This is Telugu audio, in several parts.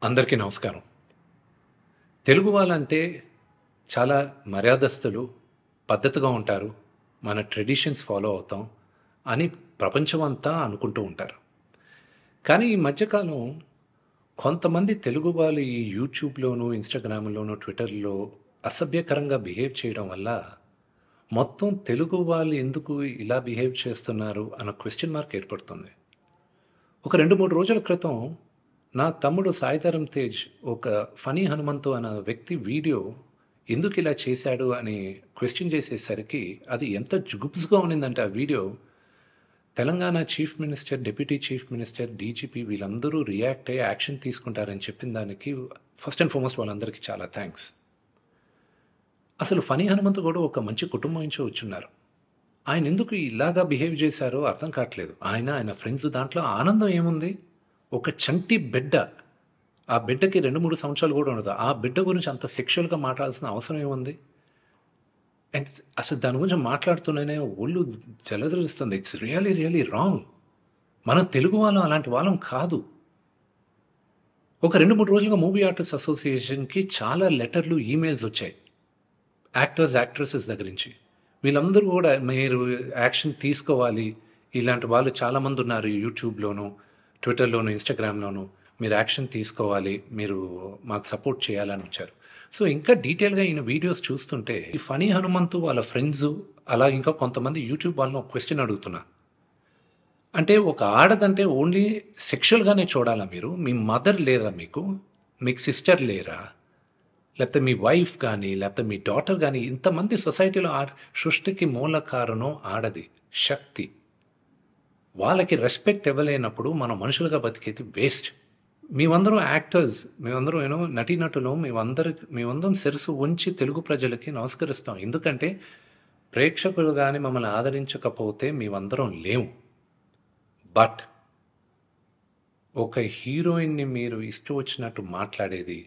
అందరికీ నమస్కారం. తెలుగు వాళ్ళంటే చాలా మర్యాదస్తులు, పద్ధతిగా ఉంటారు. మన ట్రెడిషన్స్ ఫాలో అవుతాం అని ప్రపంచమంతా అనుకుంటూ ఉంటారు. కానీ ఈ మధ్యకాలం కొంతమంది తెలుగు వాళ్ళు ఈ యూట్యూబ్‌లోను, ఇన్‌స్టాగ్రామ్‌లోను, ట్విట్టర్‌లో అసభ్యకరంగా బిహేవ్ చేయడం వల్ల మొత్తం తెలుగు వాళ్ళు ఎందుకు ఇలా బిహేవ్ చేస్తున్నారు అన్న క్వెషన్ మార్క్ ఏర్పడుతుంది. ఒక 2, 3 రోజుల క్రితం నా తమ్ముడు సాయిధరమ్ తేజ్ ఒక ఫనీ హనుమంతు అన్న వ్యక్తి వీడియో ఎందుకు ఇలా చేశాడు అని క్వెషన్ చేసేసరికి అది ఎంత జుగుప్స్‌గా ఉన్నిందంటే ఆ video Telangana chief minister, deputy chief minister, DGP వీళ్ళందరూ రియాక్ట్ అయ్యి యాక్షన్ తీసుకుంటారని చెప్పిన దానికి ఫస్ట్ అండ్ ఫార్మోస్ట్ వాళ్ళందరికీ చాలా థాంక్స్. అసలు ఫనీ హనుమంతు కూడా ఒక మంచి కుటుంబం నుంచి వచ్చున్నారు. ఆయన ఎందుకు ఇలాగా బిహేవ్ చేశారో అర్థం కావట్లేదు. ఆయన ఫ్రెండ్స్ దాంట్లో ఆనందం ఏముంది? ఒక చంటి బిడ్డ. ఆ బిడ్డకి 2, 3 సంవత్సరాలు కూడా ఉండదు. ఆ బిడ్డ గురించి అంత సెక్సువల్‌గా మాట్లాడాల్సిన అవసరం ఏముంది? అండ్ అసలు దాని గురించి మాట్లాడుతూనే ఒళ్ళు జలదరిస్తుంది. It's really, really wrong. మనం తెలుగు వాళ్ళం అలాంటి వాళ్ళం కాదు. ఒక 2, 3 రోజులుగా మూవీ ఆర్టిస్ట్ అసోసియేషన్‌కి చాలా లెటర్‌లు, ఈమెయిల్స్ వచ్చాయి. యాక్టర్స్, యాక్ట్రెసెస్ దగ్గర నుంచి. వీళ్ళందరూ కూడా మీరు యాక్షన్ తీసుకోవాలి. ఇలాంటి వాళ్ళు చాలామంది ఉన్నారు యూట్యూబ్‌లోను, ట్విట్టర్‌లోను, ఇన్‌స్టాగ్రామ్‌లోను. మీరు యాక్షన్ తీసుకోవాలి. మీరు మాకు సపోర్ట్ చేయాలని వచ్చారు. సో, ఇంకా డీటెయిల్‌గా ఈయన వీడియోస్ చూస్తుంటే ఈ ఫనీ హనుమంతు వాళ్ళ ఫ్రెండ్సు అలా ఇంకా కొంతమంది యూట్యూబ్ వాళ్ళని ఒక క్వెషన్ అడుగుతున్నా. అంటే ఒక ఆడదంటే ఓన్లీ సెక్షువల్‌గానే చూడాలా మీరు? మీ మదర్ లేరా మీకు? మీకు సిస్టర్ లేరా? లేకపోతే మీ వైఫ్ కానీ, లేకపోతే మీ డాటర్ కానీ ఇంతమంది సొసైటీలో సృష్టికి మూల కారణం ఆడది. శక్తి. వాళ్ళకి రెస్పెక్ట్ ఇవ్వలేనప్పుడు మనం మనుషులుగా బతికేది వేస్ట్. మేమందరం యాక్టర్స్, మేమందరం నటీనటులు మేమందరం శిరస్సు ఉంచి తెలుగు ప్రజలకి నమస్కరిస్తాం. ఎందుకంటే ప్రేక్షకులు గాని మమ్మల్ని ఆదరించకపోతే మేమందరం లేము. బట్ ఒక హీరోయిన్‌ని మీరు ఇష్టం వచ్చినట్టు మాట్లాడేది,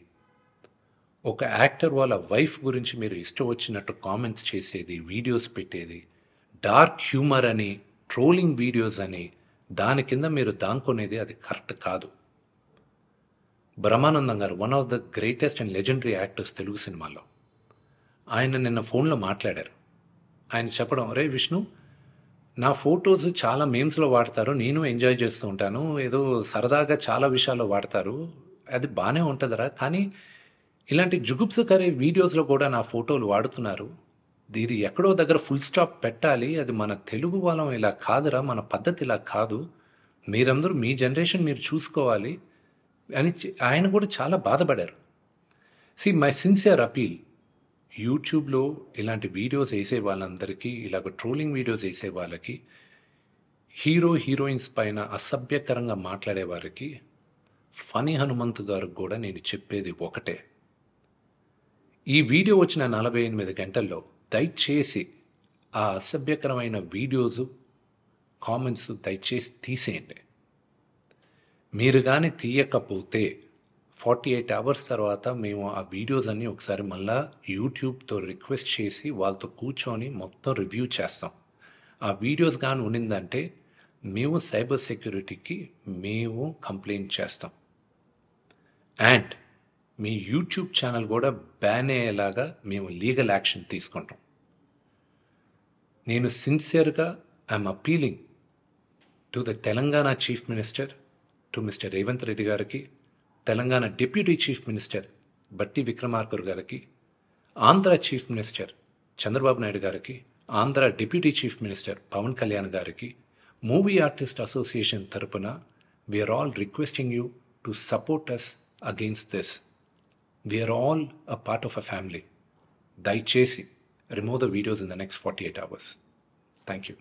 ఒక యాక్టర్ వాళ్ళ వైఫ్ గురించి మీరు ఇష్టం వచ్చినట్టు కామెంట్స్ చేసేది, వీడియోస్ పెట్టేది, డార్క్ హ్యూమర్ అని, ట్రోలింగ్ వీడియోస్ అని, దాని కింద మీరు దాంకునేది అది కరెక్ట్ కాదు. బ్రహ్మానందం గారు one of the greatest and legendary actors Telugu సినిమాలో. ఆయన నిన్న ఫోన్లో మాట్లాడారు. ఆయన చెప్పడం, "అరే విష్ణు, నా ఫోటోస్ చాలా మీమ్స్‌లో వాడతారు. నేను ఎంజాయ్ చేస్తూ ఉంటాను. ఏదో సరదాగా చాలా విషయాల్లో వాడతారు. అది బానే ఉంటదిరా. కానీ ఇలాంటి జుగుప్సకర వీడియోస్‌లో కూడా నా ఫోటోలు వాడుతున్నారు. ఇది ఎక్కడో దగ్గర ఫుల్ స్టాప్ పెట్టాలి. అది మన తెలుగు వాళ్ళం ఇలా కాదురా. మన పద్ధతి ఇలా కాదు. మీరందరూ మీ జనరేషన్ మీరు చూసుకోవాలి" అని ఆయన కూడా చాలా బాధపడారు. మై సిన్సియర్ అపీల్, యూట్యూబ్‌లో ఇలాంటి వీడియోస్ ఏసే వాళ్ళందరికీ, ఇలాగ ట్రోలింగ్ వీడియోస్ ఏసే వాళ్ళకి, హీరో, హీరోయిన్స్ పైన అసభ్యకరంగా మాట్లాడే వారికి, ఫనీ హనుమంతు గారికి కూడా నేను చెప్పేది ఒకటే. ఈ వీడియో వచ్చిన 48 గంటల్లో దయచేసి ఆ అసభ్యకరమైన వీడియోసు, కామెంట్స్ దయచేసి తీసేయండి. మీరు గాని తీయకపోతే 48 అవర్స్ తర్వాత మేము ఆ వీడియోస్ అన్నీ ఒకసారి మళ్ళా యూట్యూబ్‌తో రిక్వెస్ట్ చేసి వాళ్ళతో కూర్చొని మొత్తం రివ్యూ చేస్తాం. ఆ వీడియోస్ గాని ఉన్నిందంటే మేము సైబర్ సెక్యూరిటీకి మేము కంప్లెయింట్ చేస్తాం. అండ్ మీ యూట్యూబ్ ఛానల్ కూడా బ్యాన్ అయ్యేలాగా మేము లీగల్ యాక్షన్ తీసుకుంటాం. నేను సిన్సియర్‌గా I'm appealing to the Telangana chief minister, to mister Revanth Reddy గారికి, Telangana deputy chief minister Bhatti Vikramarka గారికి, ఆంధ్ర చీఫ్ మినిస్టర్ చంద్రబాబు నాయుడు గారికి, Andhra deputy chief minister Pawan Kalyan గారికి, మూవీ ఆర్టిస్ట్ అసోసియేషన్ తరపున we are all requesting you to support us against this. We are all a part of a family. దయచేసి remove the videos in the next 48 hours. Thank you.